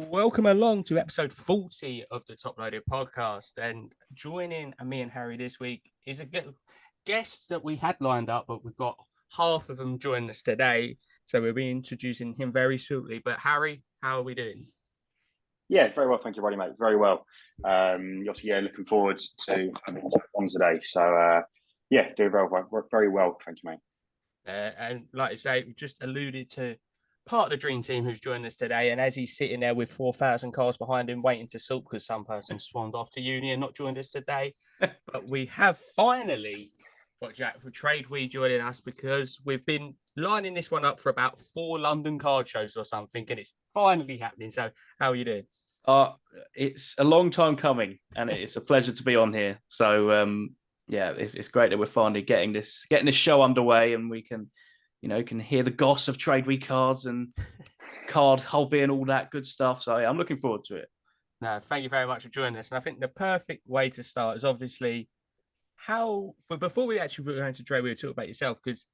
Welcome along to episode 40 of the Top Loaded podcast. And joining me and Harry this week is a guest that we had lined up, but we've got half of them joining us today. So we'll be introducing him very shortly. But Harry, how are we doing? Yeah, very well. Thank you, Roddy, mate. Very well. Obviously, looking forward to having you on today. So, doing very well. Thank you, mate. And like I say, we just alluded to part of the dream team who's joining us today. And as he's sitting there with 4,000 cars behind him waiting to salt because some person swanned off to uni and not joined us today. But we have finally got Jack from TradeWiiCards joining us because we've been lining this one up for about 4 London card shows or something. And it's finally happening. So how are you doing? It's a long time coming and it's a pleasure to be on here. So, it's great that we're finally getting this show underway and we can hear the goss of TradeWiiCards and card hobby and all that good stuff. So I'm looking forward to it. No, thank you very much for joining us. And I think the perfect way to start is obviously but before we actually go into TradeWiiCards, we'll talk about yourself because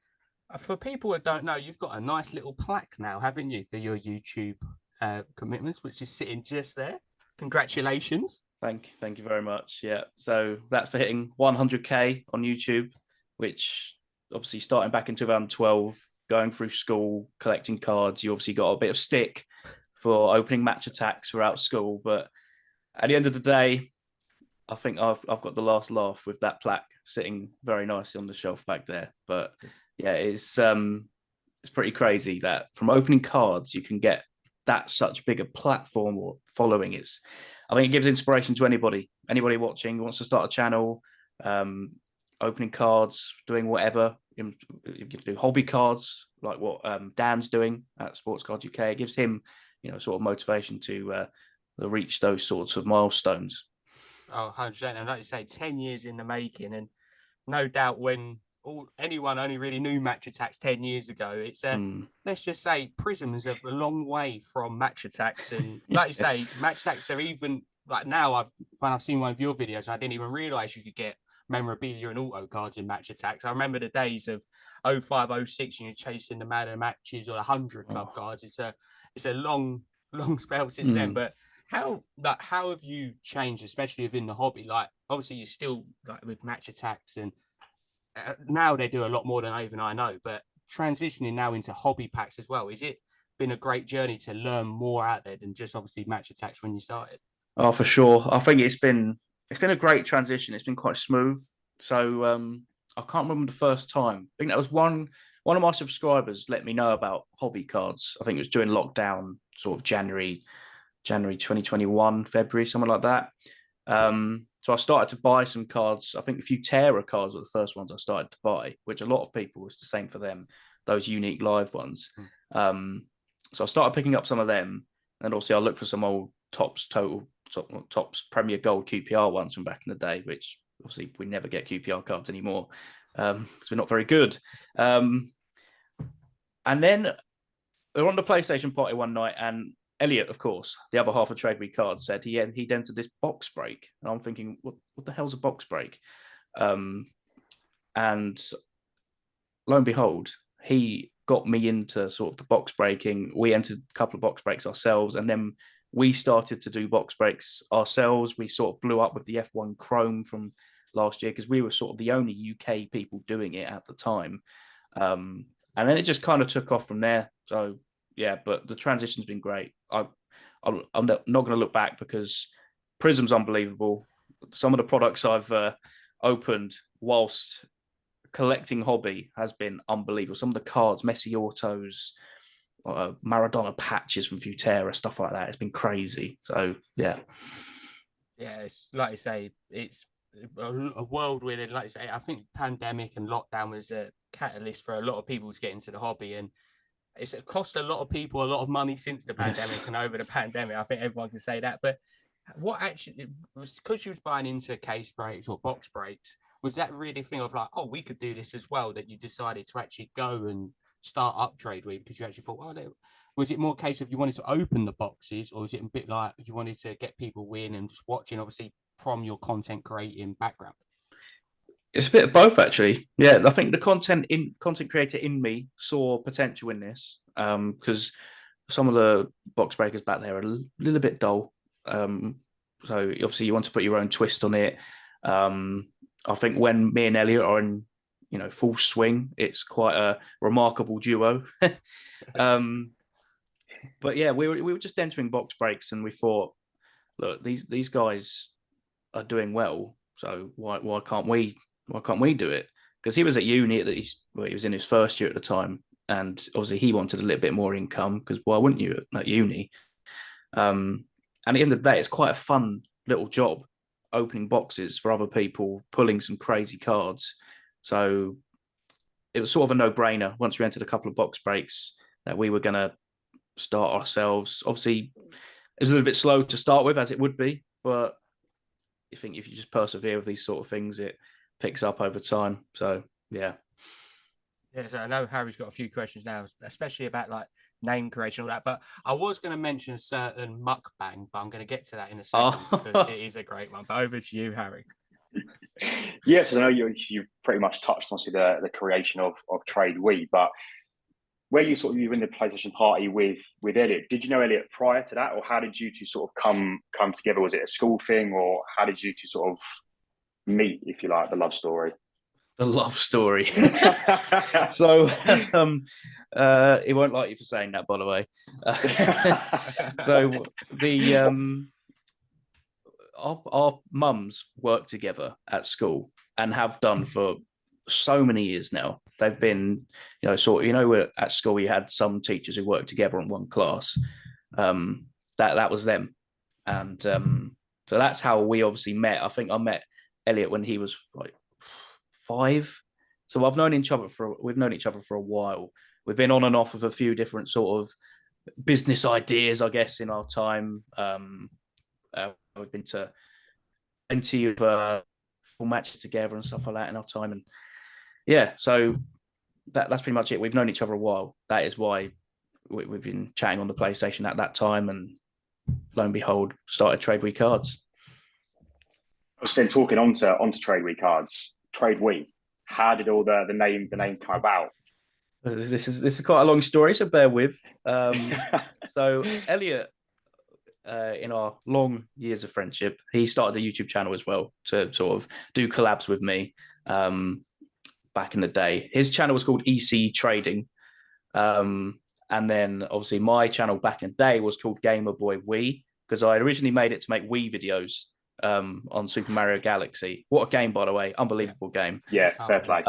for people that don't know, you've got a nice little plaque now, haven't you, for your YouTube commitments, which is sitting just there. Congratulations. Thank you very much. Yeah, so that's for hitting 100k on YouTube, which obviously starting back in 2012, going through school, collecting cards, you obviously got a bit of stick for opening match attacks throughout school. But at the end of the day, I think I've got the last laugh with that plaque sitting very nicely on the shelf back there. But yeah, it's pretty crazy that from opening cards you can get that such big a platform or following. I think it gives inspiration to anybody watching who wants to start a channel, opening cards, doing whatever. You can do hobby cards like what Dan's doing at Sports Cards UK. It gives him, sort of motivation to reach those sorts of milestones. Oh, 100%. And like you say, 10 years in the making. And no doubt when anyone only really knew match attacks 10 years ago, it's let's just say Prism is a long way from match attacks. And like you say, match attacks are even like now when I've seen one of your videos, I didn't even realize you could get memorabilia and auto cards in match attacks. I remember the days of 05, 06, and you're chasing the man of matches or 100 club cards. It's a long spell since then. But how have you changed, especially within the hobby? Like obviously you're still like with match attacks and now they do a lot more than even I know, but transitioning now into hobby packs as well. Is it been a great journey to learn more out there than just obviously match attacks when you started? Oh, for sure. I think it's been a great transition. It's been quite smooth. So I can't remember the first time. I think that was one of my subscribers let me know about hobby cards. I think it was during lockdown, sort of January 2021, February, something like that. So I started to buy some cards. I think a few Terra cards were the first ones I started to buy, which a lot of people was the same for them, those unique live ones. So I started picking up some of them. And obviously I looked for some old Topps Premier Gold QPR ones from back in the day, which obviously we never get QPR cards anymore because we're not very good. And then we were on the PlayStation party one night and Elliot, of course, the other half of TradeWiiCards, said he'd entered this box break. And I'm thinking, what the hell's a box break? And lo and behold, he got me into sort of the box breaking. We entered a couple of box breaks ourselves, and then we started to do box breaks ourselves. We sort of blew up with the F1 Chrome from last year because we were sort of the only UK people doing it at the time. And then it just kind of took off from there. So, yeah, but the transition's been great. I'm not going to look back because Prism's unbelievable. Some of the products I've opened whilst collecting hobby has been unbelievable. Some of the cards, Messi autos, Maradona patches from Futera, stuff like that. It's been crazy. So, yeah. Yeah, it's like you say, it's a whirlwind. Like you say, I think pandemic and lockdown was a catalyst for a lot of people to get into the hobby, and it's cost a lot of people a lot of money since the pandemic and over the pandemic. I think everyone can say that. But what actually was because you was buying into case breaks or box breaks, was that really a thing of like, oh, we could do this as well, that you decided to actually go and start up TradeWiiCards because you actually thought, oh, was it more a case of you wanted to open the boxes, or was it a bit like you wanted to get people in and just watching, obviously, from your content creating background? It's a bit of both, actually. Yeah, I think the content creator in me saw potential in this because some of the box breakers back there are a little bit dull. So obviously you want to put your own twist on it. I think when me and Elliot are in, full swing, it's quite a remarkable duo. But yeah, we were just entering box breaks, and we thought, look, these guys are doing well, so why can't we do it? Because he was at uni he was in his first year at the time, and obviously he wanted a little bit more income, because why wouldn't you at uni? And at the end of the day, it's quite a fun little job, opening boxes for other people, pulling some crazy cards. So it was sort of a no-brainer once we entered a couple of box breaks that we were going to start ourselves. Obviously, it was a little bit slow to start with, as it would be, but I think if you just persevere with these sort of things, it picks up over time. So yeah. Yeah, so I know Harry's got a few questions now, especially about like name creation and all that. But I was going to mention a certain mukbang, but I'm going to get to that in a second because it is a great one. But over to you, Harry. Yes, I know you pretty much touched on the creation of TradeWii, but where you were in the PlayStation party with Elliot, did you know Elliot prior to that, or how did you two sort of come together? Was it a school thing, or how did you two sort of meet, if you like, the love story? The love story. So he won't like you for saying that, by the way. So our mums work together at school and have done for so many years now. They've been, at school we had some teachers who worked together in one class. That was them, and so that's how we obviously met. I think I met Elliot when he was like 5. So we've known each other for a while. We've been on and off with a few different sort of business ideas, I guess, in our time. We've been to plenty of full matches together and stuff like that in our time. And yeah, so that's pretty much it. We've known each other a while. That is why we've been chatting on the PlayStation at that time, and lo and behold, started TradeWiiCards. I've been talking onto TradeWiiCards. TradeWii. How did all the name come about? This is quite a long story, so bear with. So Elliot, in our long years of friendship, he started a YouTube channel as well to sort of do collabs with me. Back in the day, his channel was called EC Trading, and then obviously my channel back in the day was called Gamer Boy Wii, because I originally made it to make Wii videos on Super Mario Galaxy. What a game, by the way! Unbelievable game. Yeah, fair play.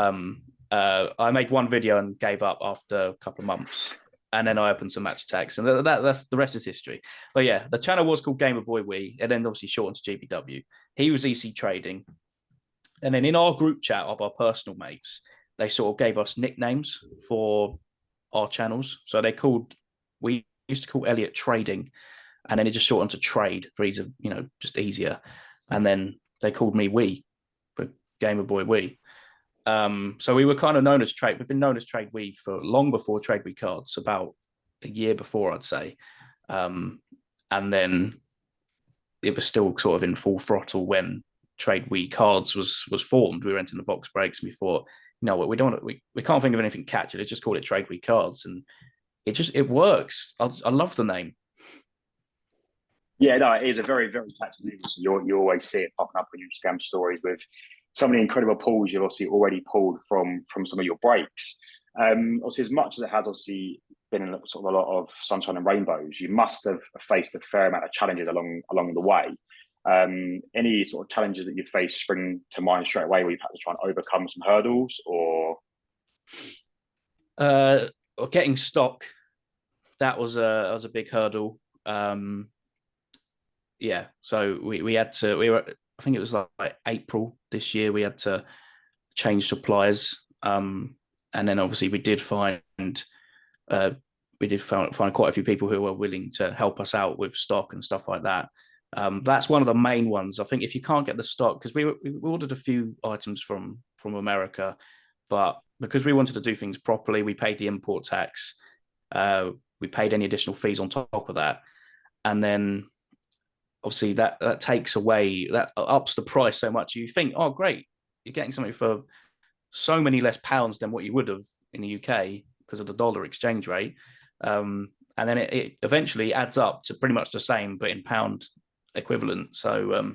I made one video and gave up after a couple of months, and then I opened some match attacks, and that's the rest is history. But yeah, the channel was called Gamer Boy Wii, and then obviously shortened to GBW. He was EC Trading. And then in our group chat of our personal mates, they sort of gave us nicknames for our channels. So we used to call Elliot Trading, and then it just shortened to Trade for ease of, just easier. And then they called me Wii, for Gamer Boy Wii. So we were kind of known as Trade. We've been known as Trade Wii for long before TradeWiiCards, about a year before, I'd say. And then it was still sort of in full throttle when TradeWiiCards was formed. We were entering the box breaks, and we thought, no, we can't think of anything catchy. Let's just call it TradeWiiCards, and it works. I love the name. Yeah, no, it is a very, very catchy name. So you always see it popping up on your Instagram stories with so many incredible pulls you've obviously already pulled from some of your breaks. Obviously, as much as it has obviously been in sort of a lot of sunshine and rainbows, you must have faced a fair amount of challenges along the way. Any sort of challenges that you've faced spring to mind straight away, where you've had to try and overcome some hurdles, or getting stock? That was a big hurdle. Yeah, so we had to. I think it was like April this year. We had to change suppliers, and then obviously we did find quite a few people who were willing to help us out with stock and stuff like that. That's one of the main ones. I think if you can't get the stock, because we ordered a few items from America, but because we wanted to do things properly, we paid the import tax. We paid any additional fees on top of that, and then obviously that takes away, that ups the price so much. You think, oh great, you're getting something for so many less pounds than what you would have in the UK because of the dollar exchange rate. And and then it eventually adds up to pretty much the same, but in pound equivalent. So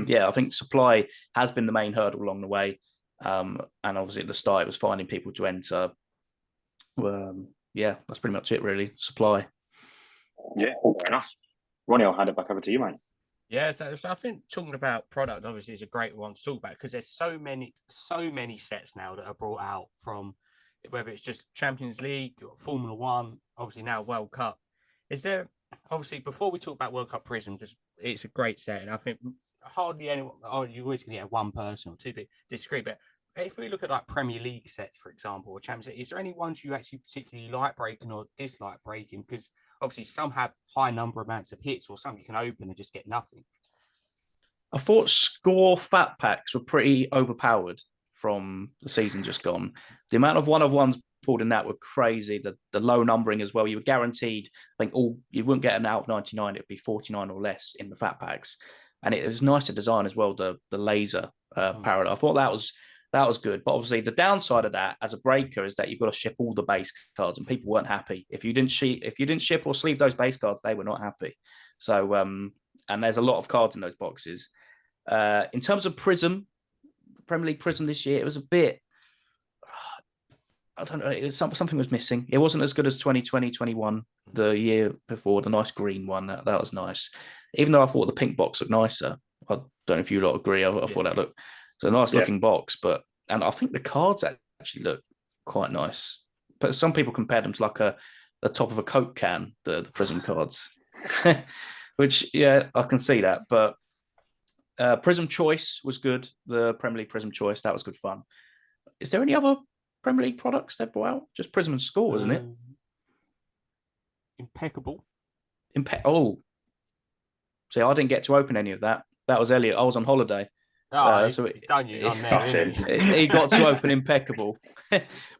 yeah, I think supply has been the main hurdle along the way, and obviously at the start it was finding people to enter. Yeah, that's pretty much it, really. Supply. Yeah, fair enough. Ronnie, I'll hand it back over to you, mate. Yeah, so I think talking about product obviously is a great one to talk about because there's so many sets now that are brought out from whether it's just Champions League or Formula One, obviously now World Cup. Is there obviously before we talk about World Cup Prism, just it's a great set, and I think hardly anyone. Oh, you're always going to get one person or two people disagree, but if we look at like Premier League sets, for example, or Champions League, is there any ones you actually particularly like breaking or dislike breaking? Because obviously some have high number amounts of hits, or some you can open and just get nothing. I thought score fat packs were pretty overpowered from the season just gone. The amount of one-of-ones pulled in that were crazy. The low numbering as well. You were guaranteed, I think you wouldn't get an out of 99. It'd be 49 or less in the fat packs. And it was nice to design as well, the laser parallel. I thought that was good. But obviously the downside of that as a breaker is that you've got to ship all the base cards, and people weren't happy. If you didn't ship or sleeve those base cards, they were not happy. So and there's a lot of cards in those boxes. In terms of Prism, Premier League Prism this year, it was a bit, I don't know, it was something was missing. It wasn't as good as 2020-21, the year before, the nice green one. That was nice. Even though I thought the pink box looked nicer. I don't know if you lot agree. I thought that looked, it's a nice looking box, and I think the cards actually look quite nice. But some people compared them to like the top of a Coke can, the Prism cards, which, yeah, I can see that. But Prism Choice was good. The Premier League Prism Choice, that was good fun. Is there any other Premier League products they brought out? Just Prism and Score, isn't it? Impeccable. Oh, see, I didn't get to open any of that. That was Elliot. I was on holiday. Oh, so he's done you on there. He got to open Impeccable.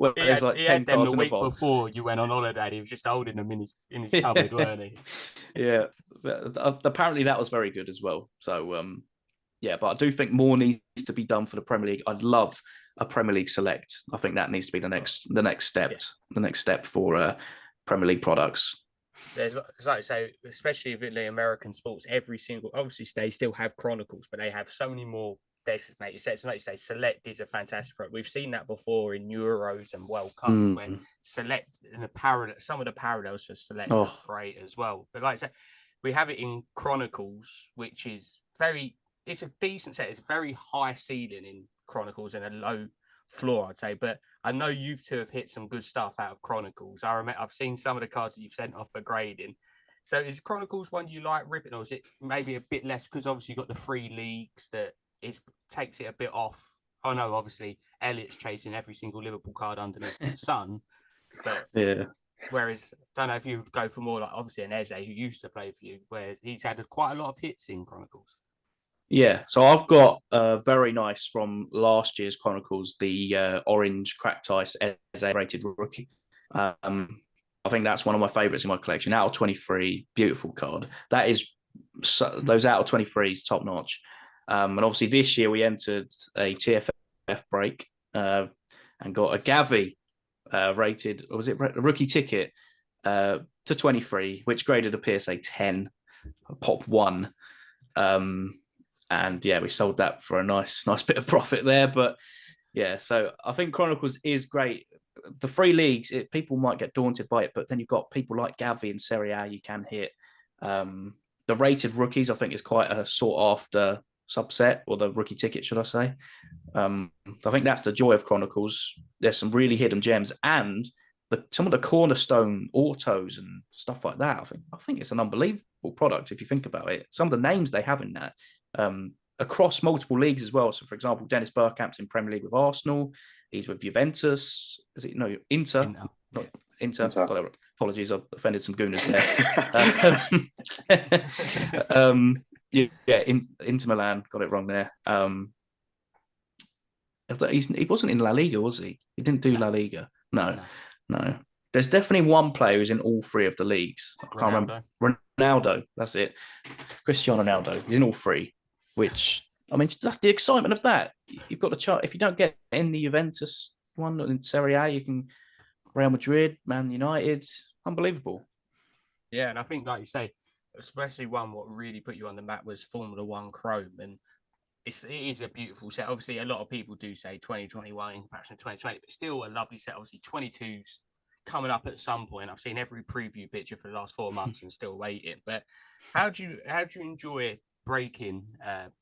Well, he had them the week before you went on holiday. And he was just holding them in his cupboard, weren't he? Yeah. Apparently that was very good as well. So yeah, but I do think more needs to be done for the Premier League. I'd love a Premier League Select. I think that needs to be the next step. Yeah. The next step for Premier League products. There's, like I say, especially with the American sports, obviously they still have Chronicles, but they have so many more designated sets. And like you say, Select is a fantastic product. We've seen that before in Euros and World Cups, where Select and some of the parallels for Select are great as well. But like I say, we have it in Chronicles, which is it's a decent set. It's a very high ceiling in Chronicles and a low floor, I'd say. But I know you two have hit some good stuff out of Chronicles. I've seen some of the cards that you've sent off for grading. So is Chronicles one you like ripping, or is it maybe a bit less because obviously you've got the free leagues that takes it a bit off? I know obviously Elliot's chasing every single Liverpool card underneath the sun, but yeah. Whereas I don't know if you would go for more like obviously an Eze who used to play for you, where he's had quite a lot of hits in Chronicles. Yeah, so I've got very nice from last year's Chronicles, the orange cracked ice Eze rated rookie. I think that's one of my favourites in my collection. Out of 23, beautiful card. That is those out of 23s top notch. And obviously this year we entered a TFF break and got a Gavi rated, or was it a rookie ticket to 23, which graded a PSA 10, pop 1. And yeah, we sold that for a nice bit of profit there. But yeah, so I think Chronicles is great. The free leagues, people might get daunted by it, but then you've got people like Gavi and Serie A you can hit. The rated rookies, I think, is quite a sought after subset, or the rookie ticket, should I say. I think that's the joy of Chronicles. There's some really hidden gems, and some of the cornerstone autos and stuff like that. I think it's an unbelievable product if you think about it. Some of the names they have in that. Across multiple leagues as well. So, for example, Dennis Bergkamp's in Premier League with Arsenal. He's with Inter. Inter. Apologies, I've offended some gooners there. Inter Milan, got it wrong there. He wasn't in La Liga, was he? He didn't do La Liga. No. There's definitely one player who's in all three of the leagues. I can't remember. Ronaldo, that's it. Cristiano Ronaldo. He's in all three. Which, I mean, that's the excitement of that. You've got the chart. If you don't get in the Juventus one in Serie A, you can Real Madrid, Man United. Unbelievable. Yeah, and I think, like you say, especially one what really put you on the map was Formula One Chrome, and it is a beautiful set. Obviously, a lot of people do say 2021 in comparison to 2020, but still a lovely set. Obviously, 22's coming up at some point. I've seen every preview picture for the last 4 months and still waiting. But how do you enjoy breaking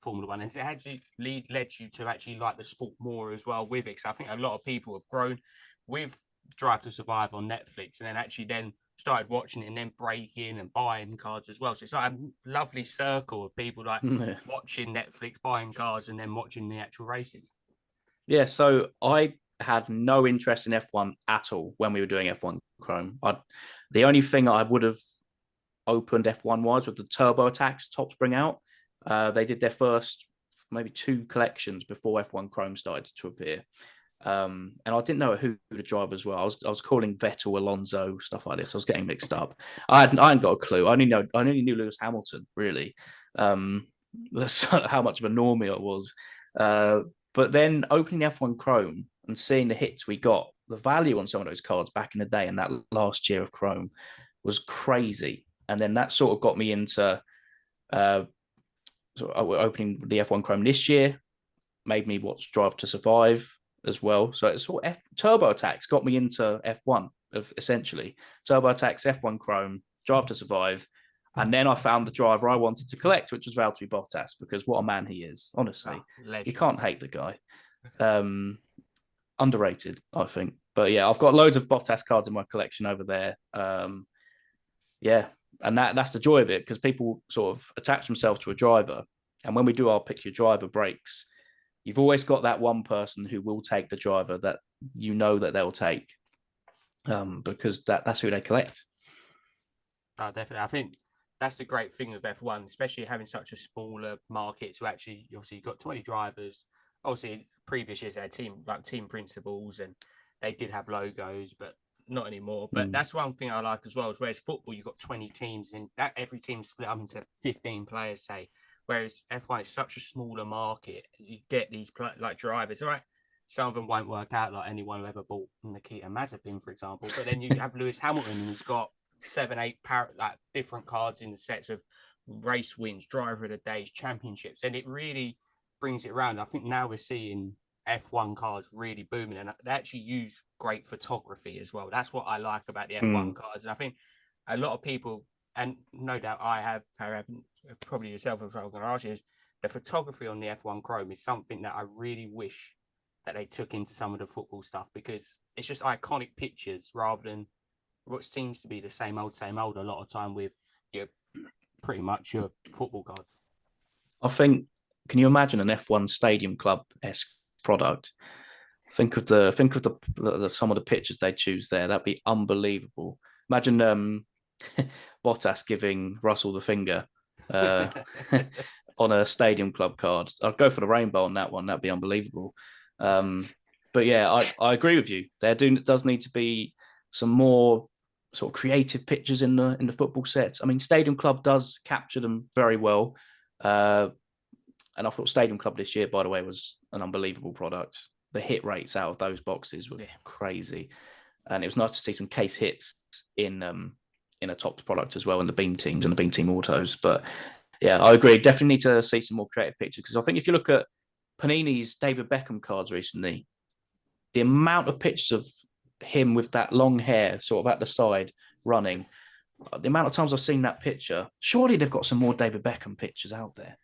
Formula One? And has it actually led you to actually like the sport more as well with it? Because I think a lot of people have grown with Drive to Survive on Netflix, and then started watching it and then breaking and buying cards as well. So it's like a lovely circle of people like watching Netflix, buying cars, and then watching the actual races. Yeah, so I had no interest in F1 at all when we were doing F1 Chrome. The only thing I would have opened F1 wise with the Turbo Attacks Top Spring out. They did their first maybe 2 collections before F1 Chrome started to appear. And I didn't know who the drivers were. I was calling Vettel, Alonso, stuff like this. I was getting mixed up. I hadn't got a clue. I only knew Lewis Hamilton, really. That's how much of a normie I was. But then opening F1 Chrome and seeing the hits we got, the value on some of those cards back in the day and that last year of Chrome was crazy. And then that sort of got me into opening the F1 Chrome this year, made me watch Drive to Survive as well. So it's sort of Turbo Attacks got me into F1, essentially. Turbo Attacks, F1 Chrome, Drive to Survive. And then I found the driver I wanted to collect, which was Valtteri Bottas, because what a man he is, honestly. You can't hate the guy. Underrated, I think. But yeah, I've got loads of Bottas cards in my collection over there. Yeah, and that's the joy of it, because people sort of attach themselves to a driver. And when we do our pick your driver breaks, you've always got that one person who will take the driver that you know that they'll take, because that's who they collect. Oh, definitely. I think that's the great thing with F1, especially having such a smaller market. So actually, obviously, you've got 20 drivers. Obviously, previous years they had team principals, and they did have logos, but not anymore. But that's one thing I like as well. Is whereas football, you've got 20 teams, and that every team split up into 15 players, say. Whereas F1 is such a smaller market, you get these like drivers. All right, some of them won't work out, like anyone who ever bought Nikita Mazepin, for example. But then you have Lewis Hamilton, and he's got 7, 8 like different cards in the sets of race wins, driver of the days, championships, and it really brings it around. I think now we're seeing F1 cards really booming, and they actually use great photography as well. That's what I like about the F1 cards, and I think a lot of people, and no doubt I have probably yourself, if I'm going to ask you, is the photography on the F1 Chrome is something that I really wish that they took into some of the football stuff, because it's just iconic pictures rather than what seems to be the same old a lot of time with your pretty much your football cards. I think, can you imagine an F1 Stadium Club-esque product? Think of the some of the pictures they choose there. That'd be unbelievable. Imagine Bottas giving Russell the finger on a Stadium Club card. I'd go for the rainbow on that one. That'd be unbelievable. But yeah, I agree with you. There does need to be some more sort of creative pictures in the football sets. I mean, Stadium Club does capture them very well. And I thought Stadium Club this year, by the way, was an unbelievable product. The hit rates out of those boxes were crazy. And it was nice to see some case hits in a top product as well, in the Beam Teams and the Beam Team Autos. But yeah, I agree. Definitely need to see some more creative pictures, because I think if you look at Panini's David Beckham cards recently, the amount of pictures of him with that long hair sort of at the side running, the amount of times I've seen that picture, surely they've got some more David Beckham pictures out there.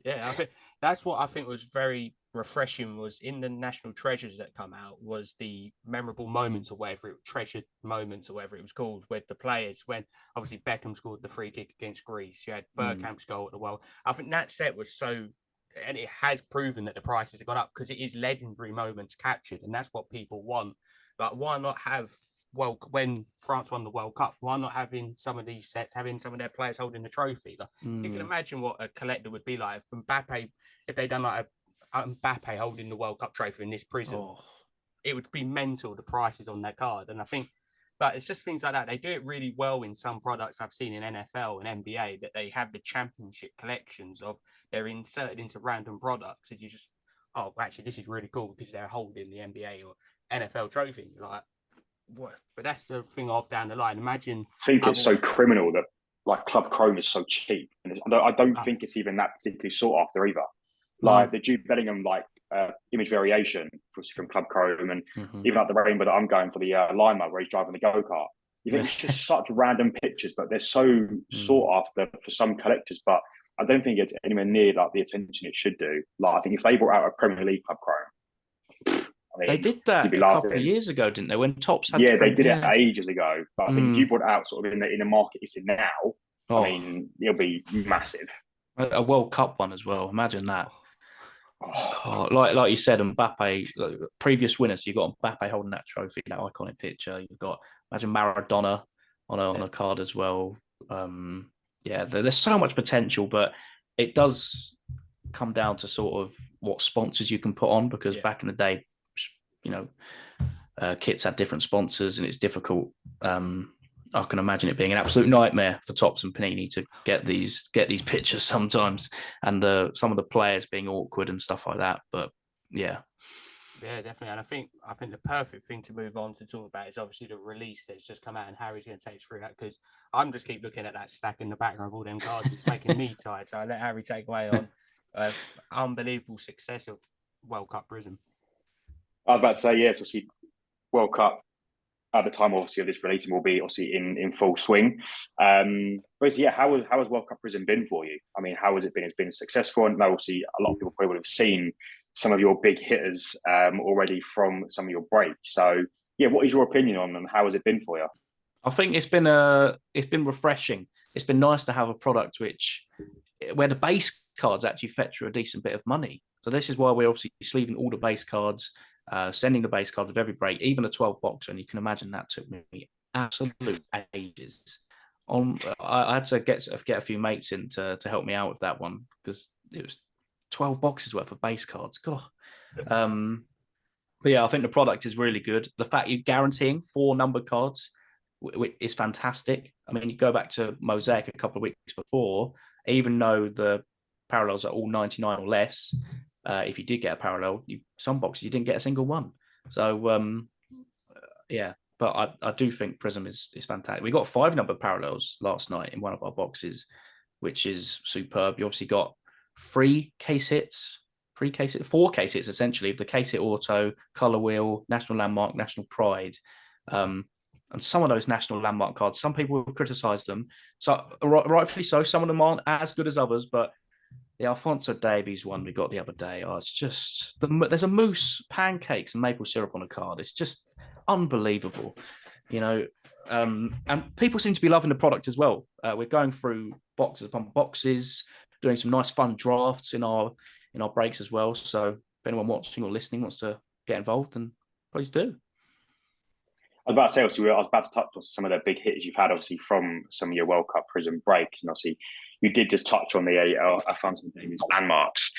Yeah, I think that's what I think was very refreshing, was in the National Treasures that come out, was the memorable moments, or whatever it was, treasured moments, or whatever it was called, with the players. When obviously Beckham scored the free kick against Greece, you had Bergkamp's goal at the World. I think that set was so, and it has proven that the prices have gone up because it is legendary moments captured, and that's what people want. Like, why not have, well, when France won the World Cup, why not having some of these sets, having some of their players holding the trophy? Like, you can imagine what a collector would be like from Mbappe if they done like a Mbappe holding the World Cup trophy in this prison. It would be mental, the prices on that card. And I think, but it's just things like that. They do it really well in some products I've seen in NFL and NBA, that they have the championship collections of, they're inserted into random products, and you just, oh, actually, this is really cool because they're holding the NBA or NFL trophy. Like, But that's the thing of down the line. Imagine. I think it's so criminal that like Club Chrome is so cheap, and I don't think it's even that particularly sought after either. Like the Jude Bellingham image variation from Club Chrome, and even like the rainbow that I'm going for the Lima where he's driving the go-kart. You think it's just such random pictures, but they're so sought after for some collectors. But I don't think it's anywhere near like the attention it should do. Like I think if they brought out a Premier League Club Chrome, I mean, they did that a couple of years ago, didn't they? When Topps had they did it ages ago. But I think if you brought it out sort of in the market it's in now, I mean, it'll be massive. A World Cup one as well. Imagine that. Oh, like you said, Mbappe, previous winners. You got Mbappe holding that trophy, that iconic picture. You've got imagine Maradona on a card as well. There's so much potential, but it does come down to sort of what sponsors you can put on, because back in the day, kits had different sponsors, and it's difficult. I can imagine it being an absolute nightmare for Topps and Panini to get these pictures sometimes, and some of the players being awkward and stuff like that. But yeah, definitely. And I think the perfect thing to move on to talk about is obviously the release that's just come out, and Harry's going to take us through that, because I'm just keep looking at that stack in the background of all them cards. It's making me tired. So I let Harry take away on unbelievable success of World Cup Prism. I was about to say yes. Obviously, World Cup. At the time, obviously, of this releasing will be obviously in full swing. But yeah, how has World Cup Prism been for you? I mean, how has it been? It's been successful, and obviously a lot of people probably would have seen some of your big hitters already from some of your breaks. So yeah, what is your opinion on them? How has it been for you? I think it's been refreshing. It's been nice to have a product where the base cards actually fetch you a decent bit of money. So this is why we're obviously sleeving all the base cards. Sending the base cards of every break, even a 12 boxer, and you can imagine that took me absolute ages. I had to get a few mates in to help me out with that one, because it was 12 boxes worth of base cards. God. But yeah, I think the product is really good. The fact you're guaranteeing 4 numbered cards is fantastic. I mean, you go back to Mosaic a couple of weeks before, even though the parallels are all 99 or less. If you did get a parallel, some boxes you didn't get a single one. So but I do think Prism is fantastic. We got 5 numbered parallels last night in one of our boxes, which is superb. You obviously got 4 case hits essentially of the case hit auto, color wheel, national landmark, national pride. And some of those national landmark cards, some people have criticized them. So rightfully so, some of them aren't as good as others, but the Alphonso Davies one we got the other day, it's just there's a mousse, pancakes, and maple syrup on a card. It's just unbelievable, and people seem to be loving the product as well. We're going through boxes upon boxes, doing some nice fun drafts in our breaks as well. So if anyone watching or listening wants to get involved, then please do. I was about to say, obviously, I was about to touch on some of the big hits you've had, obviously, from some of your World Cup Prism breaks, and obviously you did just touch on the Alphonso Davies landmarks.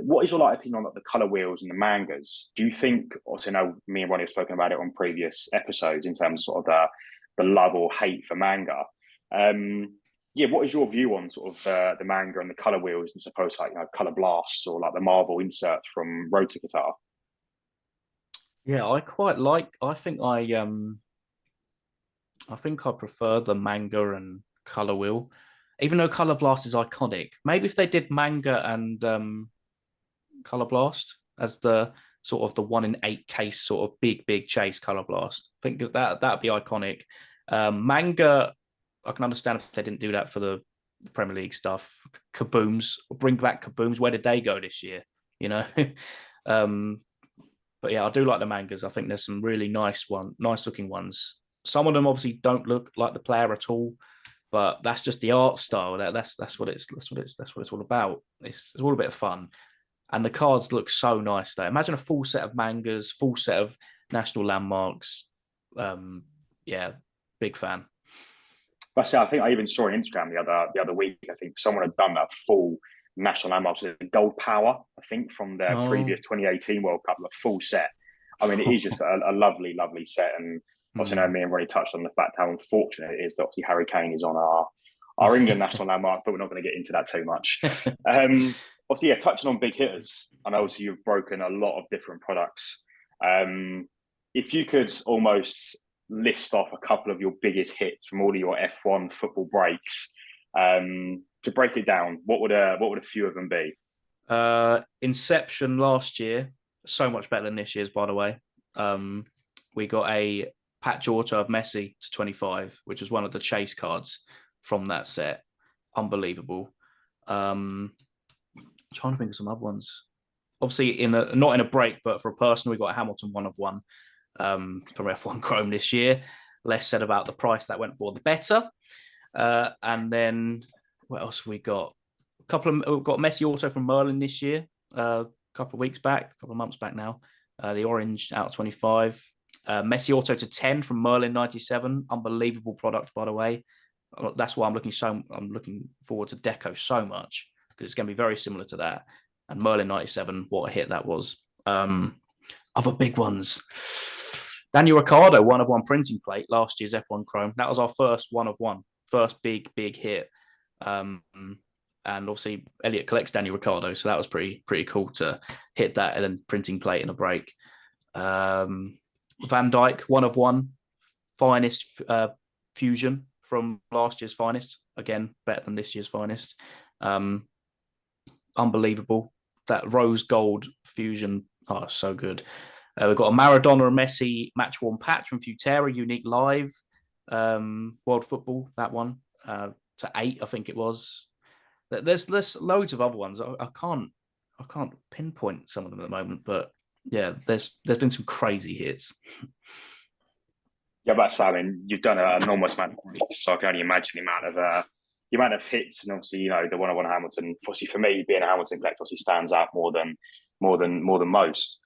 What is your opinion on the color wheels and the mangas? Do you think, also, I know me and Ronnie have spoken about it on previous episodes in terms of sort of the love or hate for manga. What is your view on sort of the manga and the color wheels, and suppose color blasts or like the Marvel inserts from Road to Qatar? Yeah, I quite like. I think I prefer the manga and color wheel, even though color blast is iconic. Maybe if they did manga and color blast as the sort of the 1 in 8 case sort of big chase color blast, I think that'd be iconic. Manga, I can understand if they didn't do that for the Premier League stuff. Kabooms, bring back Kabooms. Where did they go this year? But yeah, I do like the mangas. I think there's some really nice looking ones. Some of them obviously don't look like the player at all, but that's just the art style. That's what it's all about. It's all a bit of fun, and the cards look so nice there. Imagine a full set of mangas, full set of national landmarks. Big fan. That's it. I think I even saw on Instagram the other week. I think someone had done that full national landmarks, gold power, I think, from their previous 2018 World Cup, the full set. I mean, it is just a lovely set. And also, know me and Ronnie touched on the fact how unfortunate it is that obviously Harry Kane is on our England national landmark, but we're not going to get into that too much. Obviously, yeah, touching on big hitters, I know obviously you've broken a lot of different products. If you could almost list off a couple of your biggest hits from all of your F1 football breaks. To break it down, what would a few of them be? Inception last year, so much better than this year's, by the way. We got a patch auto of Messi to 25, which was one of the chase cards from that set. Unbelievable. Trying to think of some other ones. Obviously, not in a break, but for a person, we got a Hamilton 1 of 1 from F1 Chrome this year. Less said about the price that went for, the better. And then what else we got? We've got Messi auto from Merlin this year. A couple of months back now. The orange out of 25. Messi auto to 10 from Merlin 97. Unbelievable product, by the way. That's why I'm looking forward to Deco so much, because it's going to be very similar to that. And Merlin 97, what a hit that was. Other big ones. Daniel Ricciardo, 1 of 1 printing plate, last year's F1 Chrome. That was our first 1 of 1, first big hit. And obviously Elliot collects Daniel Ricciardo, so that was pretty cool to hit that and then printing plate in a break. Van Dijk, 1 of 1, finest fusion from last year's finest. Again, better than this year's finest. Unbelievable. That rose gold fusion, so good. We've got a Maradona and Messi match worn patch from Futera, unique live. World Football, that one, to 8, I think it was. There's loads of other ones. I can't pinpoint some of them at the moment, but yeah, there's been some crazy hits. Yeah, that's Simon. You've done an enormous amount of breaks, so I can only imagine the amount of hits, and obviously, the 1 of 1 Hamilton. Obviously, for me, being a Hamilton collector, obviously stands out more than most.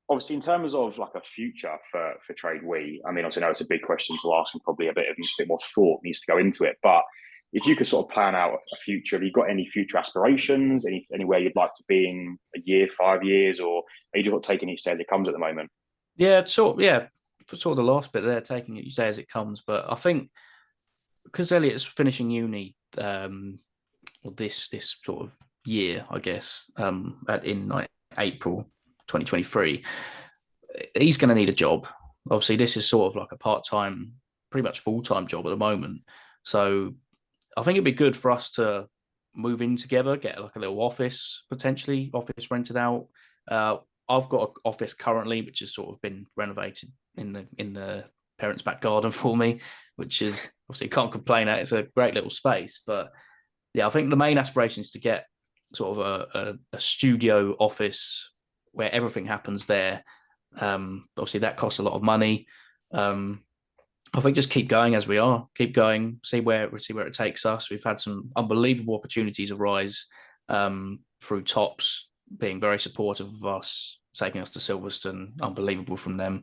Obviously, in terms of like a future for TradeWii, I mean, obviously, I know it's a big question to ask, and probably a bit more thought needs to go into it. But if you could sort of plan out a future, have you got any future aspirations? Anywhere you'd like to be in a year, 5 years, or are you just taking each day as it comes at the moment? Yeah, sort of the last bit there, taking it each day as it comes. But I think because Elliot's finishing uni, this sort of year, I guess, in like April 2023, he's going to need a job. Obviously, this is sort of like a part-time, pretty much full-time job at the moment. So I think it'd be good for us to move in together, get like a little office, potentially office rented out. I've got an office currently, which has sort of been renovated in the parents' back garden for me, which is obviously can't complain at. It's a great little space. But yeah, I think the main aspiration is to get sort of a studio office where everything happens there. Obviously, that costs a lot of money. I think just keep going as we are. Keep going. See where it takes us. We've had some unbelievable opportunities arise through Tops being very supportive of us, taking us to Silverstone. Unbelievable from them.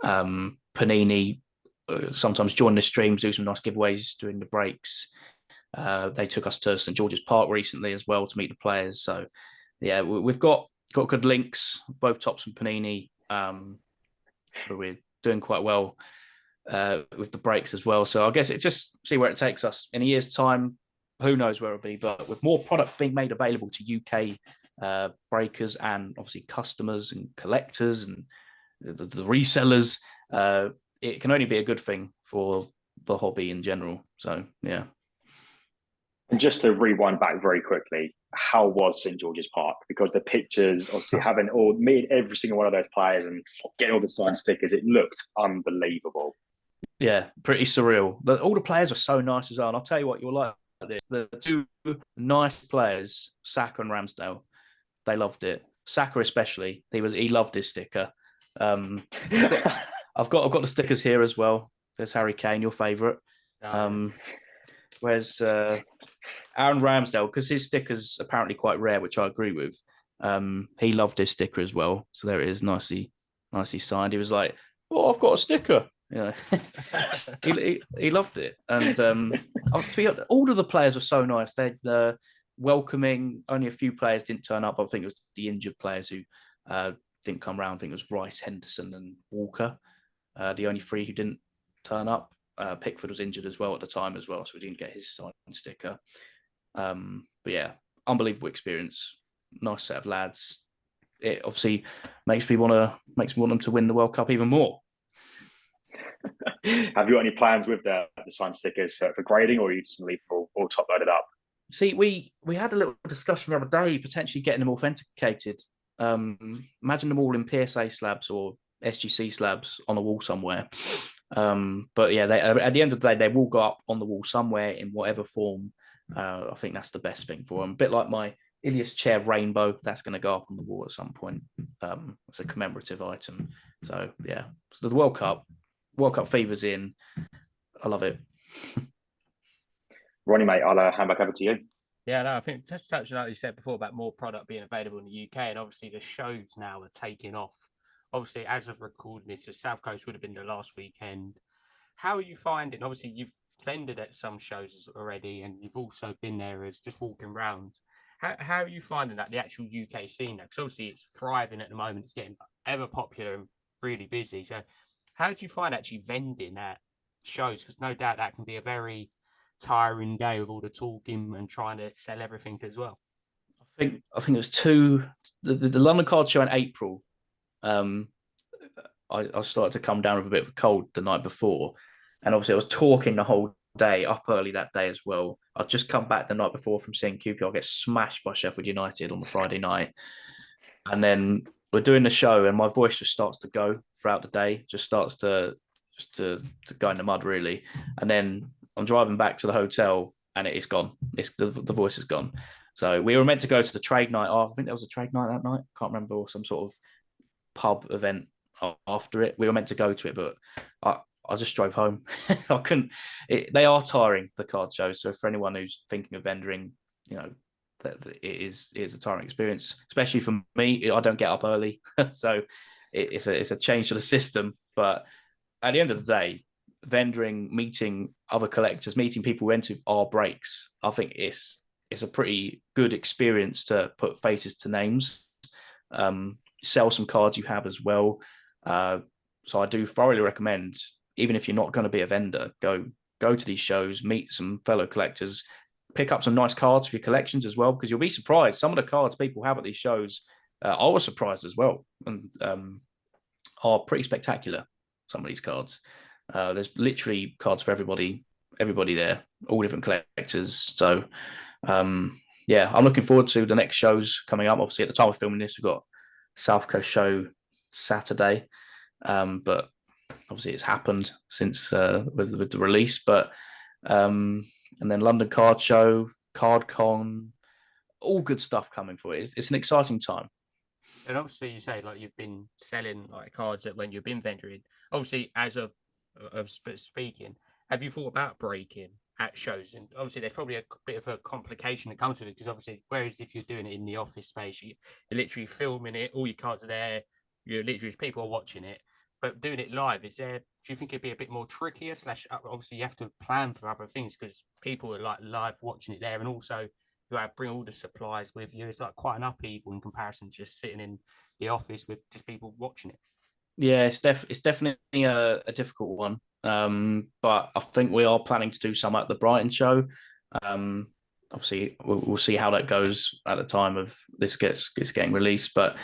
Panini sometimes join the streams, do some nice giveaways during the breaks. They took us to St George's Park recently as well to meet the players. So yeah, we've got good links, both Tops and Panini. But we're doing quite well with the breaks as well. So I guess it just see where it takes us in a year's time. Who knows where it'll be, but with more product being made available to UK breakers and obviously customers and collectors and the resellers, it can only be a good thing for the hobby in general. So yeah. And just to rewind back very quickly, how was St George's Park? Because the pictures, obviously, having meet every single one of those players and getting all the signed stickers, it looked unbelievable. Yeah, pretty surreal. All the players are so nice as well. And I'll tell you what, you'll like this. The 2 nice players, Saka and Ramsdale, they loved it. Saka especially, he loved his sticker. I've got the stickers here as well. There's Harry Kane, your favourite. Whereas Aaron Ramsdale, because his sticker's apparently quite rare, which I agree with. He loved his sticker as well. So there it is, nicely signed. He was like, "Oh, I've got a sticker." He loved it. And all of the players were so nice. They're welcoming. Only a few players didn't turn up. I think it was the injured players who didn't come round. I think it was Rice, Henderson, and Walker. The only 3 who didn't turn up. Pickford was injured as well at the time as well, so we didn't get his signed sticker. But yeah, unbelievable experience. Nice set of lads. It obviously makes me want them to win the World Cup even more. Have you got any plans with the signed stickers for grading, or are you just going to leave them all top loaded up? See, we had a little discussion the other day, potentially getting them authenticated. Imagine them all in PSA slabs or SGC slabs on a wall somewhere. But yeah, at the end of the day, they will go up on the wall somewhere in whatever form. I think that's the best thing for them. A bit like my Ilias chair rainbow, that's going to go up on the wall at some point. It's a commemorative item. So yeah, so the World Cup fever's in. I love it. Ronnie, mate, I'll hand back over to you. Yeah, no, I think just touching on what you said before about more product being available in the UK, and obviously the shows now are taking off. Obviously, as of recording this, the South Coast would have been the last weekend. How are you finding? Obviously, you've vended at some shows already, and you've also been there as just walking around. How are you finding that the actual UK scene? Because obviously it's thriving at the moment. It's getting ever popular and really busy. So, how do you find actually vending at shows? Because no doubt that can be a very tiring day with all the talking and trying to sell everything as well. I think it was the London Card Show in April. I started to come down with a bit of a cold the night before, and obviously I was talking the whole day, up early that day as well. I'd just come back the night before from seeing QPR get smashed by Sheffield United on the Friday night, and then we're doing the show, and my voice just starts to go throughout the day, just starts to go in the mud really, and then I'm driving back to the hotel and it's gone. It's the voice is gone. So we were meant to go to the trade night. I think there was a trade night that night. Can't remember, or some sort of pub event after it. We were meant to go to it, but I just drove home. I couldn't. They are tiring, the card shows. So for anyone who's thinking of vendoring, that it is a tiring experience, especially for me. I don't get up early, so it's a change to the system. But at the end of the day, vendoring, meeting other collectors, meeting people who enter our breaks, I think it's a pretty good experience to put faces to names. Sell some cards you have as well. So I do thoroughly recommend, even if you're not going to be a vendor, go to these shows, meet some fellow collectors, pick up some nice cards for your collections as well, because you'll be surprised. Some of the cards people have at these shows, I was surprised as well, and are pretty spectacular. Some of these cards. There's literally cards for everybody there, all different collectors. So, yeah, I'm looking forward to the next shows coming up. Obviously, at the time of filming this, we've got South Coast show Saturday, but obviously it's happened since with the release. But and then London Card Show, CardCon, all good stuff coming for it. It's an exciting time. And obviously, you say like you've been selling like cards that when you've been vendoring. Obviously, as of speaking, have you thought about breaking at shows? And obviously, there's probably a bit of a complication that comes with it, because obviously, whereas if you're doing it in the office space, you're literally filming it, all your cards are there, you're literally people are watching it. But doing it live, do you think it'd be a bit more trickier? / obviously, you have to plan for other things because people are like live watching it there, and also you have to bring all the supplies with you. It's like quite an upheaval in comparison to just sitting in the office with just people watching it. Yeah, it's definitely a difficult one. But I think we are planning to do some at the Brighton show. Obviously, we'll see how that goes at the time of this gets getting released. But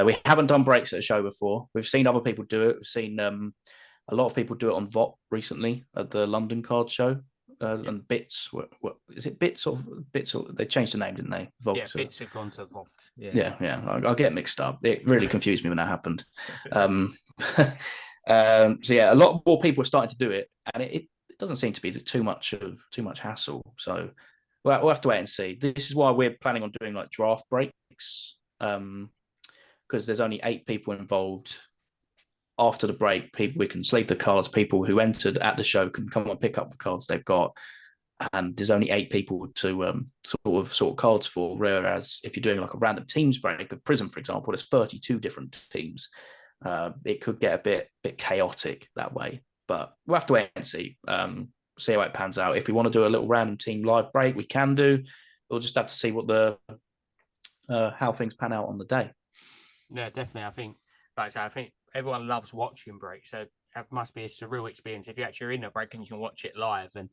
we haven't done breaks at a show before. We've seen other people do it. We've seen a lot of people do it on VOT recently at the London Card Show. And Bits, what is it? Bits or they changed the name, didn't they? Volt. Yeah, Bits have gone to VOT. Yeah. I get mixed up. It really confused me when that happened. So yeah, a lot more people are starting to do it, and it doesn't seem to be too much hassle. So we'll have to wait and see. This is why we're planning on doing like draft breaks, because there's only 8 people involved. After the break, we can sleeve the cards. People who entered at the show can come and pick up the cards they've got, and there's only 8 people to sort of cards for. Whereas if you're doing like a random teams break, a Prism, for example, there's 32 different teams. It could get a bit chaotic that way, but we'll have to wait and see how it pans out. If we want to do a little random team live break, we can do. We'll just have to see what how things pan out on the day. Yeah, definitely. I think everyone loves watching breaks, so it must be a surreal experience if you're actually in a break and you can watch it live. And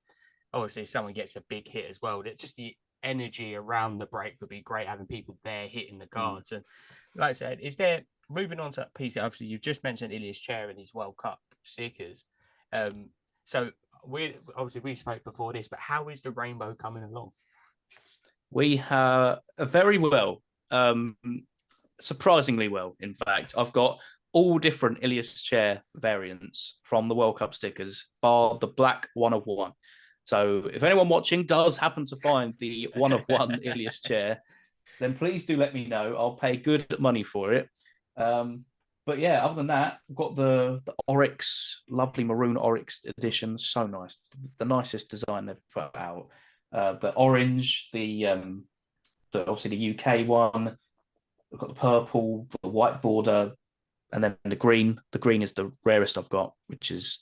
obviously, if someone gets a big hit as well, just the energy around the break would be great, having people there hitting the cards. And like I said, is there, moving on to PC, obviously you've just mentioned Ilias Chair and his World Cup stickers. So we spoke before this, but how is the rainbow coming along? We have very well, surprisingly well. In fact, I've got all different Ilias chair variants from the World Cup stickers, bar the black 1 of 1. So if anyone watching does happen to find the 1 of 1 Ilias chair, then please do let me know. I'll pay good money for it. But yeah, other than that, I've got the Oryx, lovely maroon Oryx edition. So nice. The nicest design they've put out. The orange, the obviously the UK one. We've got the purple, the white border, and then the green. The green is the rarest I've got, which is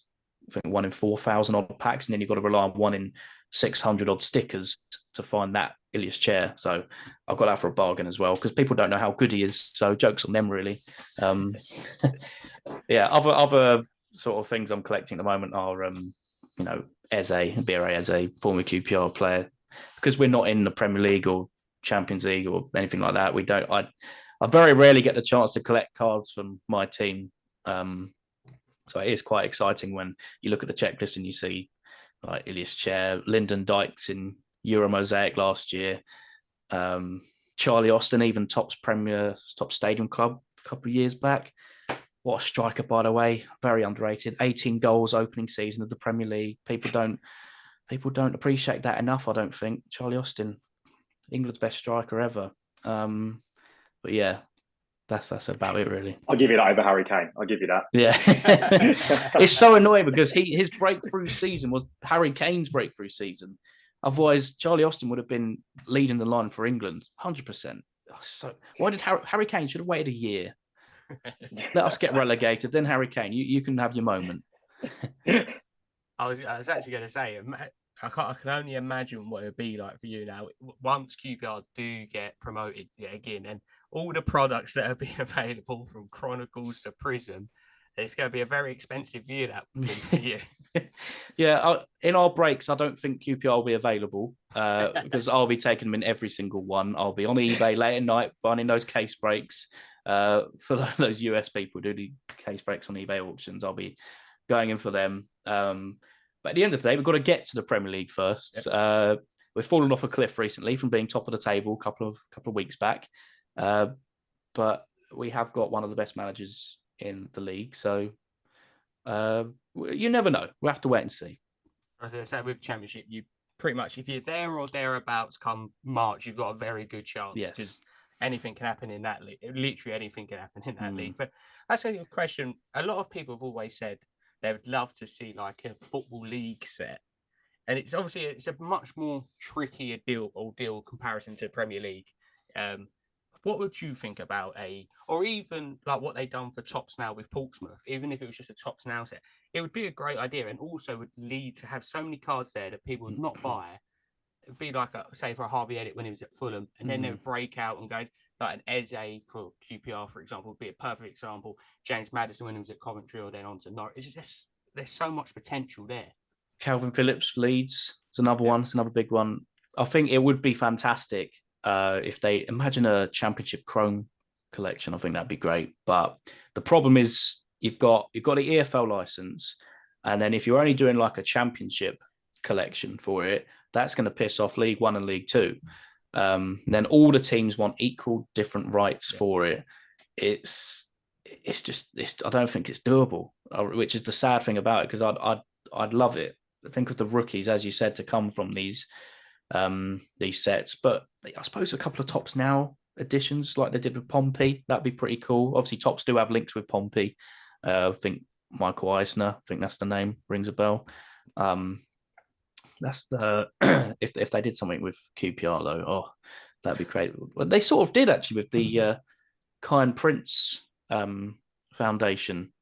I think 1 in 4,000 odd packs, and then you've got to rely on 1 in 600 odd stickers to find that Ilias chair. So I've got that for a bargain as well because people don't know how good he is. So jokes on them, really. Yeah, other sort of things I'm collecting at the moment are, Eze, B.R.A. Eze, former QPR player, because we're not in the Premier League or Champions League or anything like that. We don't. I very rarely get the chance to collect cards from my team. So it is quite exciting when you look at the checklist and you see like Ilias Chair, Lyndon Dykes in Euro Mosaic last year, Charlie Austin, even top Stadium Club a couple of years back. What a striker, by the way, very underrated. 18 goals opening season of the Premier League. People don't appreciate that enough, I don't think. Charlie Austin, England's best striker ever. But yeah, that's about it, really. I'll give you that over Harry Kane. I'll give you that. Yeah. It's so annoying because his breakthrough season was Harry Kane's breakthrough season. Otherwise, Charlie Austin would have been leading the line for England, 100%. So why did Harry Kane should have waited a year? Let us get relegated, then Harry Kane, you can have your moment. I was actually going to say, I can only imagine what it would be like for you now once QPR do get promoted yet again, and all the products that will be available from Chronicles to Prism. It's going to be a very expensive year that will be for you. Yeah, in our breaks, I don't think QPR will be available because I'll be taking them in every single one. I'll be on eBay late at night finding those case breaks. For those US people who do the case breaks on eBay auctions, I'll be going in for them. But at the end of the day, we've got to get to the Premier League first. Yep. We've fallen off a cliff recently from being top of the table a couple of weeks back. But we have got one of the best managers in the league. So you never know. We'll have to wait and see. As I said, with Championship, you pretty much, if you're there or thereabouts come March, you've got a very good chance. Yes. Because anything can happen in that league. Literally anything can happen in that league. But that's a question. A lot of people have always said they would love to see like a football league set. And it's obviously a much more trickier deal comparison to the Premier League. What would you think about or even like what they've done for Tops Now with Portsmouth, even if it was just a Tops Now set? It would be a great idea and also would lead to have so many cards there that people would not buy. It'd be like, say, for a Harvey Elliott when he was at Fulham, and then they would break out and go, like an Eze for QPR, for example, would be a perfect example. James Maddison when he was at Coventry or then on to Norwich. It's just, there's so much potential there. Calvin Phillips for Leeds is another one. It's another big one. I think it would be fantastic if they imagine a Championship Chrome collection. I think that'd be great. But the problem is you've got the EFL license, and then if you're only doing like a Championship collection for it, that's going to piss off League One and League Two. Then all the teams want equal different rights for it. It's I don't think it's doable, which is the sad thing about it, because I'd love it. Think of the rookies, as you said, to come from these sets. But I suppose a couple of Tops Now editions like they did with Pompey, that'd be pretty cool. Obviously, Tops do have links with Pompey. I think Michael Eisner, I think that's the name, rings a bell. That's the if they did something with QPR though, oh, that'd be great. Well, they sort of did actually with the Kind Prince Foundation.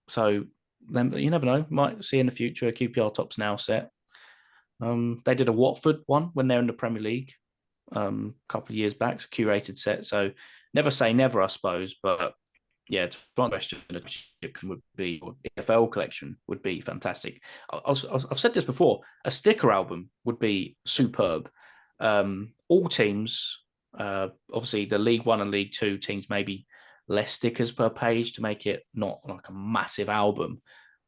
So then you never know, might see in the future a QPR Tops Now set. They did a Watford one when they're in the Premier League a couple of years back, it's a curated set. So never say never, I suppose, but yeah, to question would be, or EFL collection would be fantastic. I've said this before. A sticker album would be superb. All teams, obviously the League One and League Two teams, maybe less stickers per page to make it not like a massive album.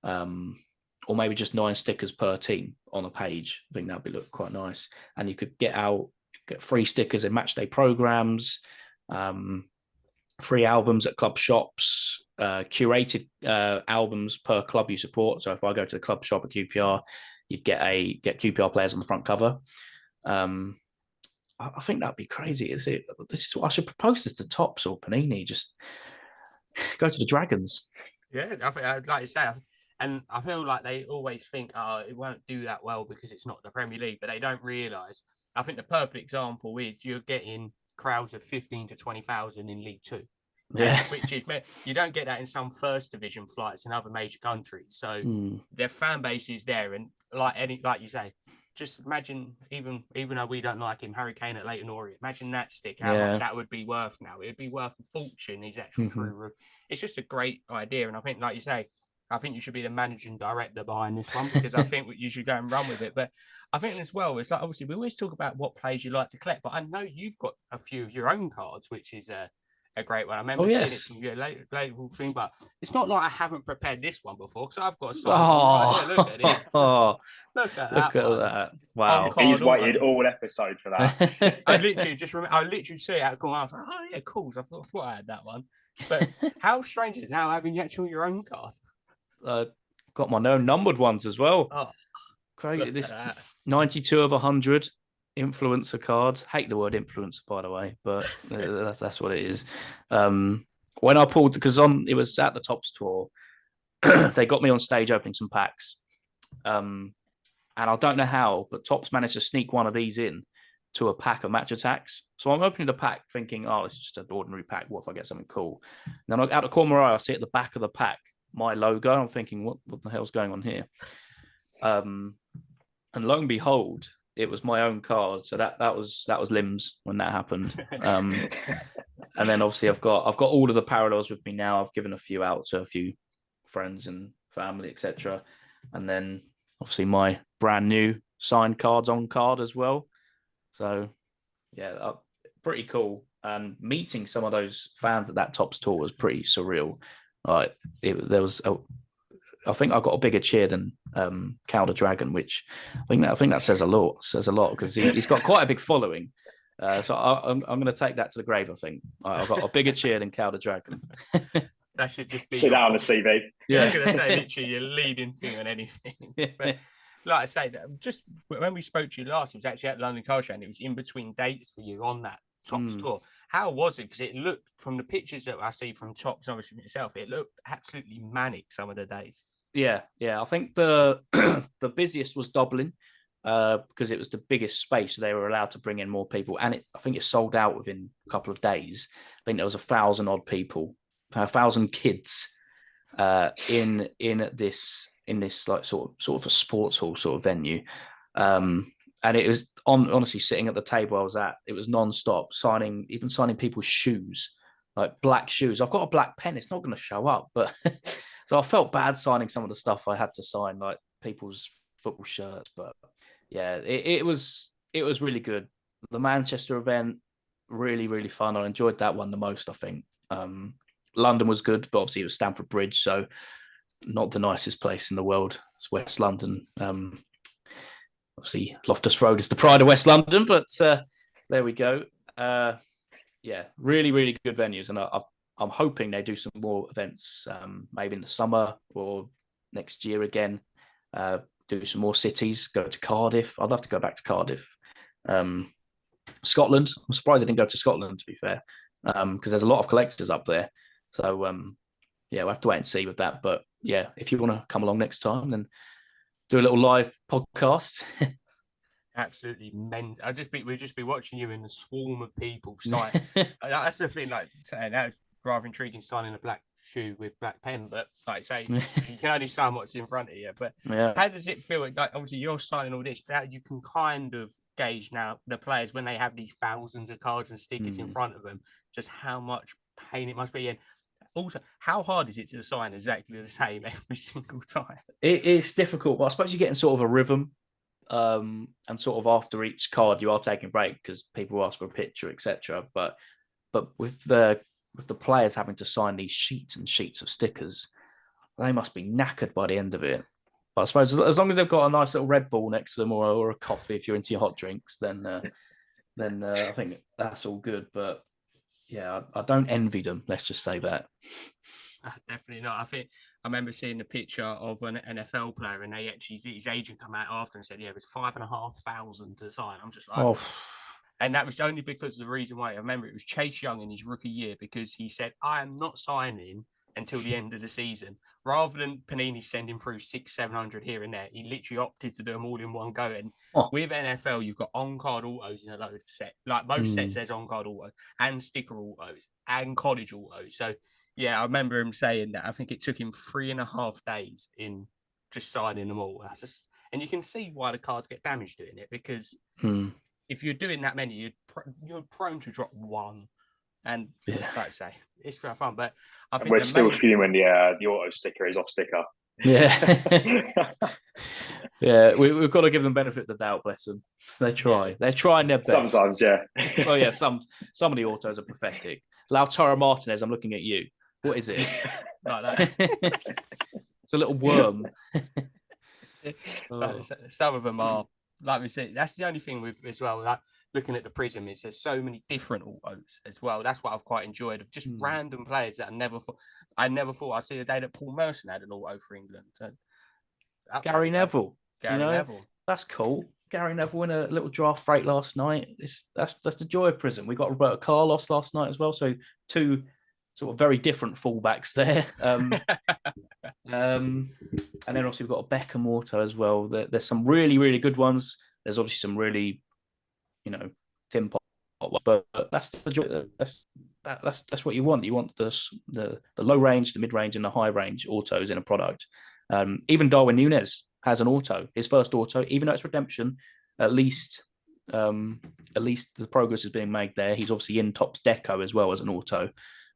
or maybe just 9 stickers per team on a page. I think that'd look quite nice. And you could get free stickers in match day programs, free albums at club shops, curated albums per club you support. So if I go to the club shop at QPR, you'd get QPR players on the front cover. I think that'd be crazy. This is what I should propose this to Topps or Panini. Just go to the Dragons. Yeah, I think, like you say, and I feel like they always think, oh, it won't do that well because it's not the Premier League, but they don't realise. I think the perfect example is you're getting crowds of 15 to 20,000 in League Two. Yeah, which is, you don't get that in some first division flights in other major countries. So their fan base is there, and like you say, just imagine, even though we don't like him, Harry Kane at Leyton Orient, imagine that stick, how much that would be worth now. It would be worth a fortune, his actual true. It's just a great idea. And I think, like you say, I think you should be the managing director behind this one, because I think you should go and run with it. But I think as well, it's like, obviously we always talk about what players you like to collect, but I know you've got a few of your own cards, which is a great one. I remember seeing it from your label thing, but it's not like I haven't prepared this one before, because I've got a signed one right here. Look at this. Look at that. Wow. He's waited all episode for that. I literally see it out of corner. I was like, oh yeah, cool. So I thought I had that one. But how strange is it now having your own card? Got my own numbered ones as well. Oh, crazy. This 92 of 100 influencer card. Hate the word influencer, by the way, but that's what it is. When I pulled, because it was at the Topps tour, they got me on stage opening some packs, and I don't know how, but Topps managed to sneak one of these in to a pack of match attacks. So I'm opening the pack thinking, oh, it's just an ordinary pack. What if I get something cool? And then out the corner of my eye, I see at the back of the pack my logo. I'm thinking, what the hell's going on here? And lo and behold, it was my own card. So that was limbs when that happened. And then obviously I've got all of the parallels with me now. I've given a few out to a few friends and family, etc. And then obviously my brand new signed cards on card as well. So yeah, pretty cool. And meeting some of those fans at that Topps tour was pretty surreal. I think I got a bigger cheer than Cal the Dragon, which I think that says a lot. Because he's got quite a big following. So I'm going to take that to the grave. I think I've got a bigger cheer than Cal the Dragon. That should just be sit down on the CV. Yeah, I was going to say literally your leading thing on anything. But like I say, just when we spoke to you last, it was actually at London Card Show, and it was in between dates for you on that Topps tour. How was it? Because it looked, from the pictures that I see from Topps, obviously itself, it looked absolutely manic some of the days. Yeah. I think the the busiest was Dublin, because it was the biggest space, so they were allowed to bring in more people, and I think it sold out within a couple of days. I think there was 1,000 odd people, 1,000 kids, in this like sort of a sports hall sort of venue, and it was honestly sitting at the table I was at. It was non-stop signing people's shoes, like black shoes. I've got a black pen; it's not going to show up, but so I felt bad signing some of the stuff I had to sign, like people's football shirts. But yeah, it was really good. The Manchester event, really, really fun. I enjoyed that one the most, I think. London was good, but obviously it was Stamford Bridge, so not the nicest place in the world. It's West London. Obviously Loftus Road is the pride of West London, but there we go. Yeah, really, really good venues, and I'm hoping they do some more events, maybe in the summer or next year again. Do some more cities, go to Cardiff. I'd love to go back to Cardiff. Scotland, I'm surprised I didn't go to Scotland, to be fair, because there's a lot of collectors up there. So, yeah, we'll have to wait and see with that. But yeah, if you want to come along next time, then do a little live podcast. Absolutely mental. We'd just be watching you in a swarm of people sign. That's the thing, like saying that was rather intriguing, signing a black shoe with black pen, but like I say, you can only sign what's in front of you. But how does it feel? Like, obviously you're signing all this, that you can kind of gauge now the players when they have these thousands of cards and stickers in front of them, just how much pain it must be. And also, how hard is it to sign exactly the same every single time? It's difficult, but I suppose you're getting sort of a rhythm. And sort of after each card you are taking a break because people ask for a picture, etc. But with the players having to sign these sheets and sheets of stickers, they must be knackered by the end of it. But I suppose as long as they've got a nice little Red Bull next to them or a coffee if you're into your hot drinks, then I think that's all good. But yeah, I don't envy them. Let's just say that. Definitely not. I think I remember seeing the picture of an NFL player, and they actually his agent come out after and said, "Yeah, it was 5,500 to sign." I'm just like, Oh, and that was only because of the reason why. I remember it was Chase Young in his rookie year because he said, "I am not signing until the end of the season." Rather than Panini sending through 600-700 here and there, he literally opted to do them all in one go. And with NFL, you've got on-card autos in a load of set. Like most sets, there's on-card autos and sticker autos and college autos. So yeah, I remember him saying that. I think it took him 3.5 days in just signing them all. And you can see why the cards get damaged doing it because if you're doing that many, you're prone to drop one. And like I say, it's for fun. But I think we're still fuming the auto sticker is off sticker. Yeah. Yeah, we've got to give them benefit of the doubt, bless them. They try. Yeah. They're trying their best. Sometimes, yeah. Well, yeah, some of the autos are pathetic. Lautaro Martinez, I'm looking at you. What is it? Like that. It's a little worm. Some of them are, like we said, that's the only thing with as well. Like looking at the Prism, is there's so many different autos as well. That's what I've quite enjoyed of just random players that I never thought I'd see the day that Paul Merson had an auto for England. Gary Neville. Neville. That's cool. Gary Neville in a little draft break last night. That's the joy of Prism. We got Roberto Carlos last night as well. So two sort of very different fullbacks there. And then also we've got a Beckham auto as well. There's some really, really good ones. There's obviously some really, tin pot, but that's the joy. That's what you want. You want the low range, the mid range, and the high range autos in a product. Even Darwin Núñez has an auto, his first auto, even though it's redemption. At least the progress is being made there. He's obviously in Topps Deco as well as an auto,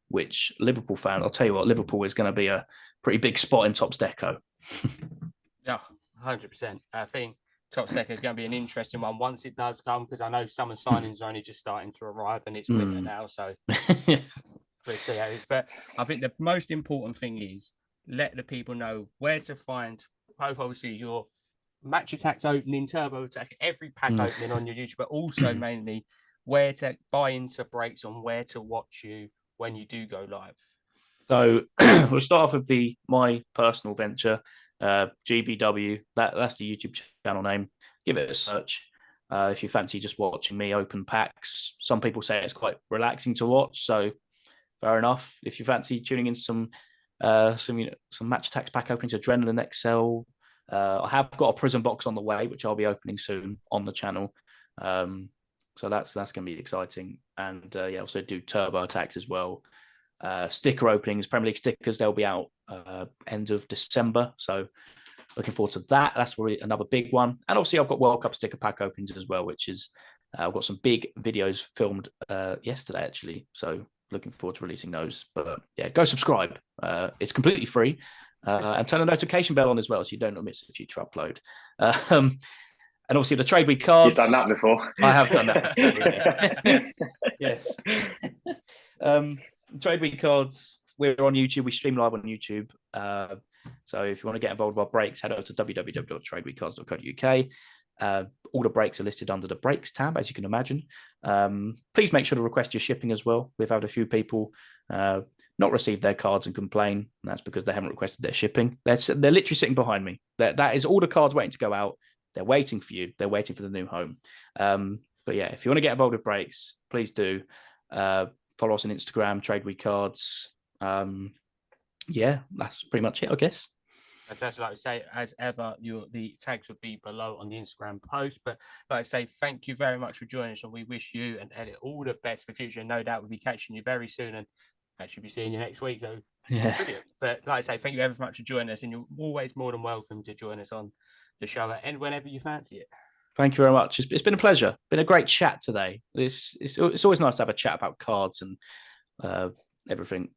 which Liverpool fan, I'll tell you what, Liverpool is going to be a pretty big spot in Topps Deco. Yeah, 100%. I think Topps Deco is going to be an interesting one once it does come, because I know summer signings are only just starting to arrive and it's winter now, so we'll see how it is. But I think the most important thing is let the people know where to find both, obviously, your Match Attacks opening, Turbo Attack, every pack opening on your YouTube, but also mainly where to buy into breaks and where to watch you when you do go live. So we'll start off with my personal venture, GBW. That's the YouTube channel name. Give it a search if you fancy just watching me open packs. Some people say it's quite relaxing to watch, so fair enough. If you fancy tuning in some Match Attacks pack openings, Adrenaline XL. I have got a Prism box on the way, which I'll be opening soon on the channel. So that's going to be exciting. And also do Turbo Attacks as well. Sticker openings, Premier League stickers, they'll be out end of December. So looking forward to that. That's really another big one. And obviously I've got World Cup sticker pack openings as well, which is I've got some big videos filmed yesterday actually. So looking forward to releasing those. But yeah, go subscribe. It's completely free. And turn the notification bell on as well so you don't miss a future upload. And obviously the TradeWiiCards. You've done that before. I have done that. Yes. TradeWiiCards, we're on YouTube. We stream live on YouTube. So if you want to get involved with our breaks, head over to www.tradewiicards.co.uk. All the breaks are listed under the breaks tab, as you can imagine. Please make sure to request your shipping as well. We've had a few people not received their cards and complain. And that's because they haven't requested their shipping. They're literally sitting behind me. That is all the cards waiting to go out. They're waiting for you. They're waiting for the new home. But yeah, if you want to get involved with breaks, please do. Follow us on Instagram, TradeWiiCards. Yeah, that's pretty much it, I guess. Fantastic. Like I say, as ever, the tags would be below on the Instagram post. But like I say, thank you very much for joining us, and we wish you and Elliot all the best for the future. No doubt we'll be catching you very soon, and actually be seeing you next week. So yeah, brilliant. But like I say, thank you ever so much for joining us, and you're always more than welcome to join us on the show and whenever you fancy it. Thank you very much. It's been a pleasure. Been a great chat today. It's always nice to have a chat about cards and everything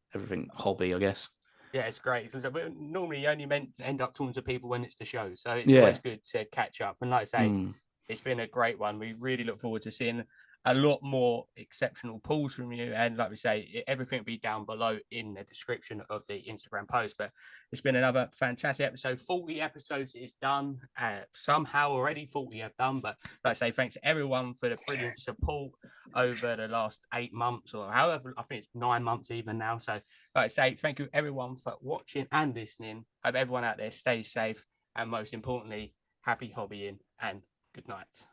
hobby, I guess. Yeah, it's great because we normally only end up talking to people when it's the show, so it's always good to catch up. And like I say, it's been a great one. We really look forward to seeing a lot more exceptional pulls from you. And like we say, everything will be down below in the description of the Instagram post. But it's been another fantastic episode. 40 episodes is done. Somehow already 40 have done. But like I say, thanks to everyone for the brilliant support over the last 8 months, or however, I think it's 9 months even now. So like I say, thank you everyone for watching and listening. Hope everyone out there stays safe, and most importantly, happy hobbying and good night.